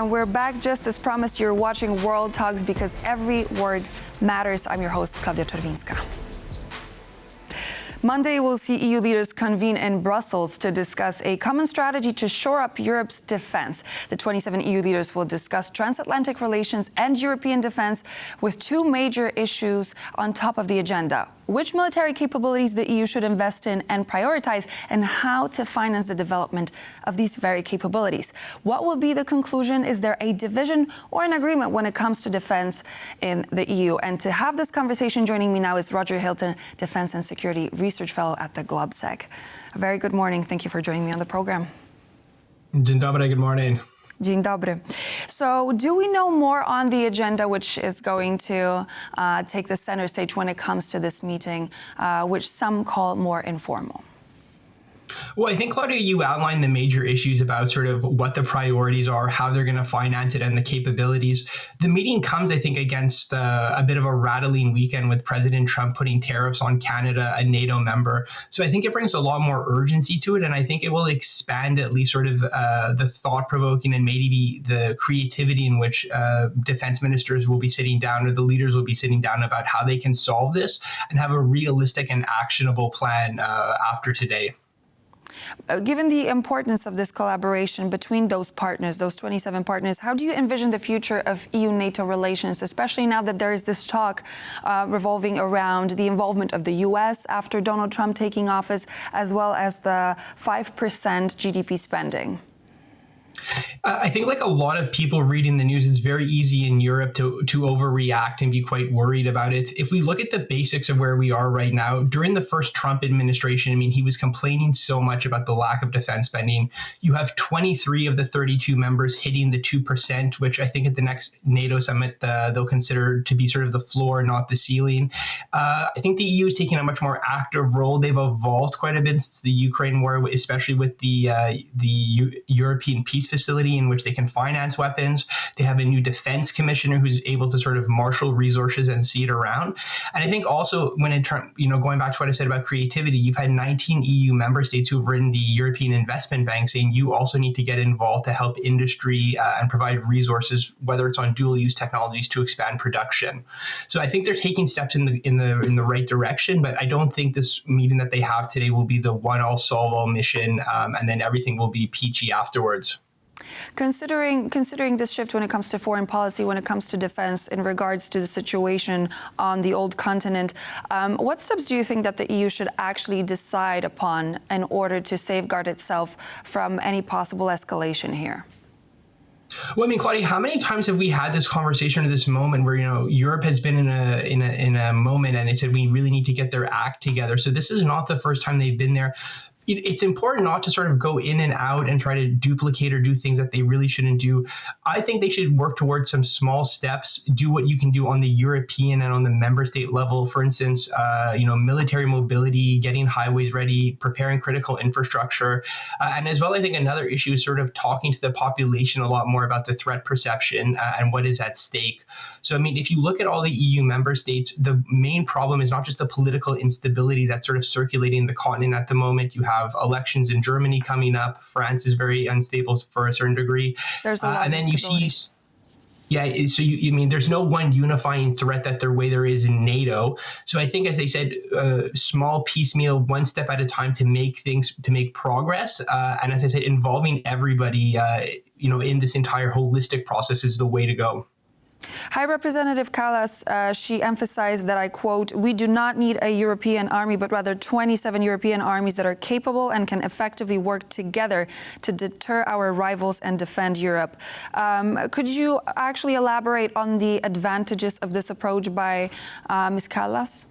And we're back just as promised. You're watching World Talks because every word matters. I'm your host, Claudia Czerwińska. Monday, we'll see EU leaders convene in Brussels to discuss a common strategy to shore up Europe's defense. The 27 EU leaders will discuss transatlantic relations and European defense with two major issues on top of the agenda: which military capabilities the EU should invest in and prioritize, and how to finance the development of these very capabilities. What will be the conclusion? Is there a division or an agreement when it comes to defense in the EU? And to have this conversation, joining me now is Roger Hilton, Defense and Security Research Fellow at the GLOBSEC. A very good morning. Thank you for joining me on the program. Dzień dobry, good morning. Dzień dobry. So do we know more on the agenda which is going to take the center stage when it comes to this meeting, which some call more informal? Well, I think, Claudia, you outlined the major issues about sort of what the priorities are, how they're going to finance it, and the capabilities. The meeting comes, I think, against a bit of a rattling weekend with President Trump putting tariffs on Canada, a NATO member. So I think it brings a lot more urgency to it, and I think it will expand at least sort of the thought-provoking and maybe the creativity in which defense ministers will be sitting down, or the leaders will be sitting down, about how they can solve this and have a realistic and actionable plan after today. Given the importance of this collaboration between those partners, those 27 partners, how do you envision the future of EU-NATO relations, especially now that there is this talk revolving around the involvement of the U.S. after Donald Trump taking office, as well as the 5% GDP spending? I think, like a lot of people reading the news, it's very easy in Europe to overreact and be quite worried about it. If we look at the basics of where we are right now, during the first Trump administration, I mean, he was complaining so much about the lack of defense spending. You have 23 of the 32 members hitting the 2%, which I think at the next NATO summit, they'll consider to be sort of the floor, not the ceiling. I think the EU is taking a much more active role. They've evolved quite a bit since the Ukraine war, especially with the European Peace Facility, in which they can finance weapons. They have a new defense commissioner who's able to sort of marshal resources and see it around. And I think also when going back to what I said about creativity, you've had 19 EU member states who have written the European Investment Bank saying you also need to get involved to help industry and provide resources, whether it's on dual use technologies, to expand production. So I think they're taking steps in the right direction, but I don't think this meeting that they have today will be the one-all solve-all mission, and then everything will be peachy afterwards. Considering this shift when it comes to foreign policy, when it comes to defense, in regards to the situation on the old continent, what steps do you think that the EU should actually decide upon in order to safeguard itself from any possible escalation here? Well, I mean, Claudia, how many times have we had this conversation or this moment where, Europe has been in a moment and they said we really need to get their act together. So this is not the first time they've been there. It's important not to sort of go in and out and try to duplicate or do things that they really shouldn't do. I think they should work towards some small steps, do what you can do on the European and on the member state level. For instance, military mobility, getting highways ready, preparing critical infrastructure. And as well, I think another issue is sort of talking to the population a lot more about the threat perception and what is at stake. So, I mean, if you look at all the EU member states, the main problem is not just the political instability that's sort of circulating the continent at the moment. You have elections in Germany coming up. France is very unstable for a certain degree. There's a lot and then of you instability. see, so you mean there's no one unifying threat that there is in NATO. So I think, as I said, small piecemeal, one step at a time to make progress. And as I said, involving everybody, in this entire holistic process is the way to go. High Representative Kallas, she emphasized that, I quote, "We do not need a European army, but rather 27 European armies that are capable and can effectively work together to deter our rivals and defend Europe." Could you actually elaborate on the advantages of this approach by Ms. Kallas?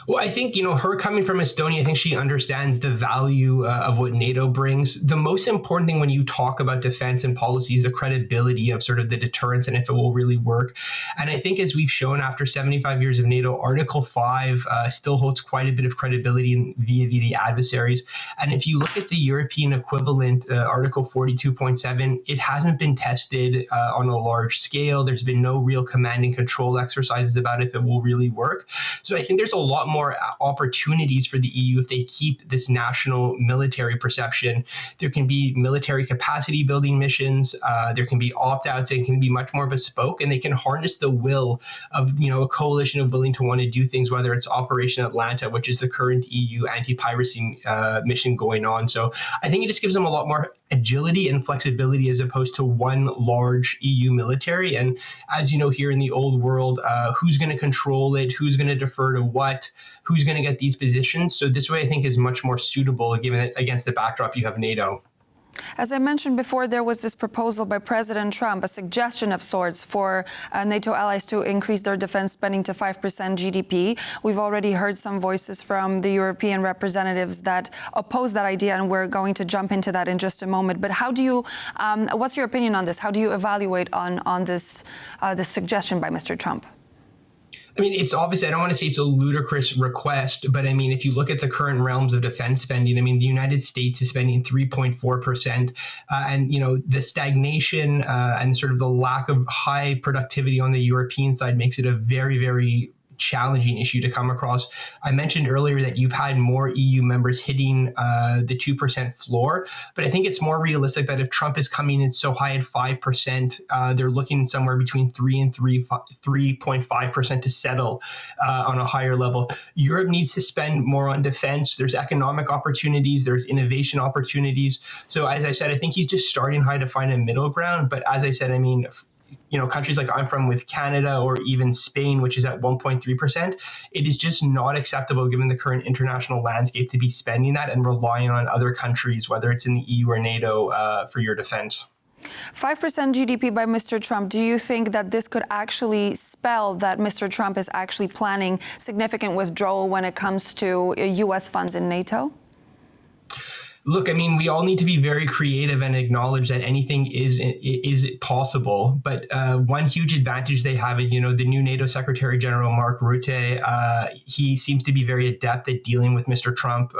Well, I think, her coming from Estonia, I think she understands the value of what NATO brings. The most important thing when you talk about defense and policy is the credibility of sort of the deterrence and if it will really work. And I think, as we've shown after 75 years of NATO, Article 5 still holds quite a bit of credibility via the adversaries. And if you look at the European equivalent, Article 42.7, it hasn't been tested on a large scale. There's been no real command and control exercises about if it will really work. So I think there's a lot more more opportunities for the EU if they keep this national military perception. There can be military capacity building missions. There can be opt-outs. It can be much more bespoke, and they can harness the will of a coalition of willing to want to do things, whether it's Operation Atlanta, which is the current EU anti-piracy mission going on. So I think it just gives them a lot more agility and flexibility as opposed to one large EU military. And as you know, here in the old world, who's going to control it? Who's going to defer to what? Who's going to get these positions? So this way, I think, is much more suitable given that against the backdrop you have NATO. As I mentioned before, there was this proposal by President Trump, a suggestion of sorts for NATO allies to increase their defense spending to 5% GDP. We've already heard some voices from the European representatives that oppose that idea, and we're going to jump into that in just a moment. But how do you, what's your opinion on this? How do you evaluate on this suggestion by Mr. Trump? I mean, it's obviously, I don't want to say it's a ludicrous request, but I mean, if you look at the current realms of defense spending, I mean, the United States is spending 3.4%. And, the stagnation and sort of the lack of high productivity on the European side makes it a very, very challenging issue to come across. I mentioned earlier that you've had more EU members hitting the 2% floor, but I think it's more realistic that if Trump is coming in so high at 5%, they're looking somewhere between 3 and 3.5% to settle on a higher level. Europe needs to spend more on defense. There's economic opportunities. There's innovation opportunities. So as I said, I think he's just starting high to find a middle ground. But as I said, I mean, countries like I'm from with Canada or even Spain, which is at 1.3%, it is just not acceptable given the current international landscape to be spending that and relying on other countries, whether it's in the EU or NATO, for your defense. 5% GDP by Mr. Trump. Do you think that this could actually spell that Mr. Trump is actually planning significant withdrawal when it comes to U.S. funds in NATO? Look, I mean, we all need to be very creative and acknowledge that anything is possible. But one huge advantage they have is, the new NATO Secretary General Mark Rutte. He seems to be very adept at dealing with Mr. Trump.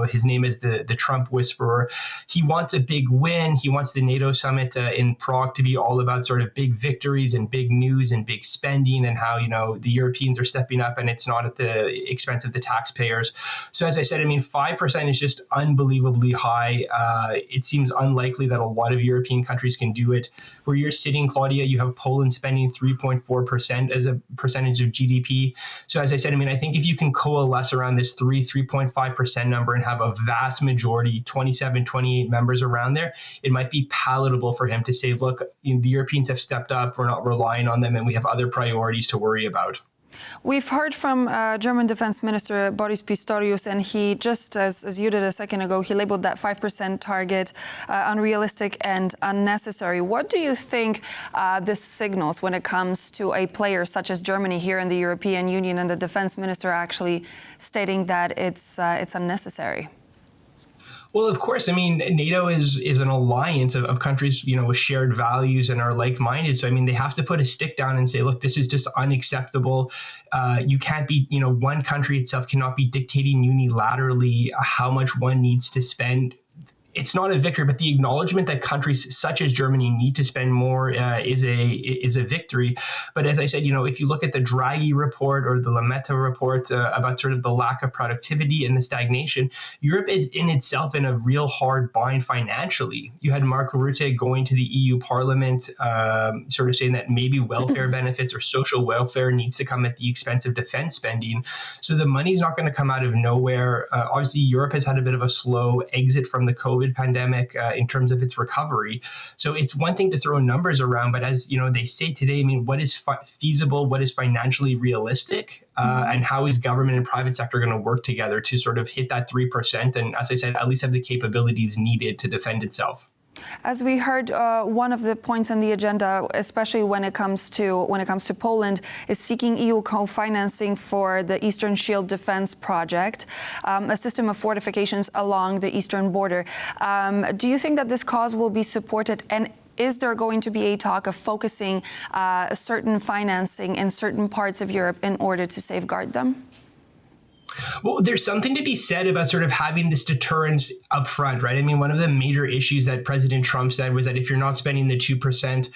His name is the Trump Whisperer. He wants a big win. He wants the NATO summit in Prague to be all about sort of big victories and big news and big spending and how, the Europeans are stepping up and it's not at the expense of the taxpayers. So as I said, I mean, 5% is just unbelievably high. It seems unlikely that a lot of European countries can do it. Where you're sitting, Claudia, you have Poland spending 3.4% as a percentage of GDP. So as I said, I mean, I think if you can coalesce around this 3.5% number and have a vast majority, 27, 28 members around there, it might be palatable for him to say, look, the Europeans have stepped up, we're not relying on them, and we have other priorities to worry about. We've heard from German Defense Minister Boris Pistorius, and he, just as you did a second ago, he labeled that 5% target unrealistic and unnecessary. What do you think this signals when it comes to a player such as Germany here in the European Union and the defense minister actually stating that it's unnecessary? Well, of course, I mean, NATO is an alliance of countries, with shared values and are like-minded. So, I mean, they have to put a stick down and say, look, this is just unacceptable. You can't be, one country itself cannot be dictating unilaterally how much one needs to spend. It's not a victory, but the acknowledgement that countries such as Germany need to spend more is a victory. But as I said, if you look at the Draghi report or the Lametta report about sort of the lack of productivity and the stagnation, Europe is in itself in a real hard bind financially. You had Mark Rutte going to the EU Parliament, sort of saying that maybe welfare benefits or social welfare needs to come at the expense of defense spending. So the money's not going to come out of nowhere. Obviously, Europe has had a bit of a slow exit from the COVID pandemic in terms of its recovery. So it's one thing to throw numbers around, but as they say today, I mean, what is feasible, what is financially realistic, and how is government and private sector going to work together to sort of hit that 3%? And as I said, at least have the capabilities needed to defend itself. As we heard, one of the points on the agenda, especially when it comes to Poland, is seeking EU co-financing for the Eastern Shield Defense Project, a system of fortifications along the eastern border. Do you think that this cause will be supported, and is there going to be a talk of focusing certain financing in certain parts of Europe in order to safeguard them? Well, there's something to be said about sort of having this deterrence up front, right? I mean, one of the major issues that President Trump said was that if you're not spending the 2%,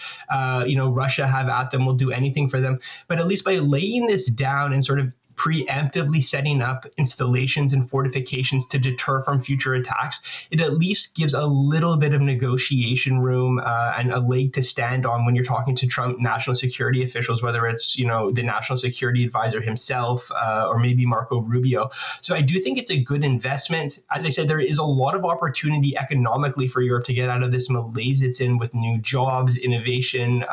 Russia have at them, will do anything for them. But at least by laying this down and sort of preemptively setting up installations and fortifications to deter from future attacks, it at least gives a little bit of negotiation room and a leg to stand on when you're talking to Trump national security officials, whether it's, the national security advisor himself or maybe Marco Rubio. So I do think it's a good investment. As I said, there is a lot of opportunity economically for Europe to get out of this malaise it's in with new jobs, innovation,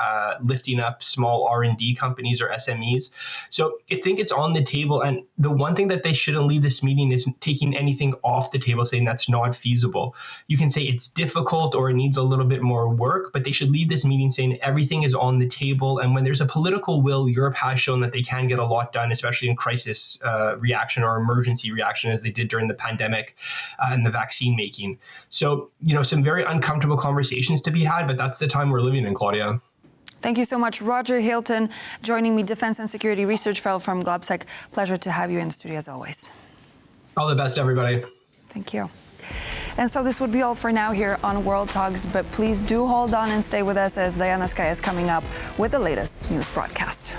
lifting up small R&D companies or SMEs. So I think it's on the table. And the one thing that they shouldn't leave this meeting is taking anything off the table, saying that's not feasible. You can say it's difficult or it needs a little bit more work, but they should leave this meeting saying everything is on the table. And when there's a political will, Europe has shown that they can get a lot done, especially in crisis reaction or emergency reaction, as they did during the pandemic and the vaccine making. So, some very uncomfortable conversations to be had, but that's the time we're living in, Claudia. Thank you so much, Roger Hilton, joining me, Defense and Security Research Fellow from GLOBSEC. Pleasure to have you in the studio as always. All the best, everybody. Thank you. And so this would be all for now here on World Talks, but please do hold on and stay with us as Diana Sky is coming up with the latest news broadcast.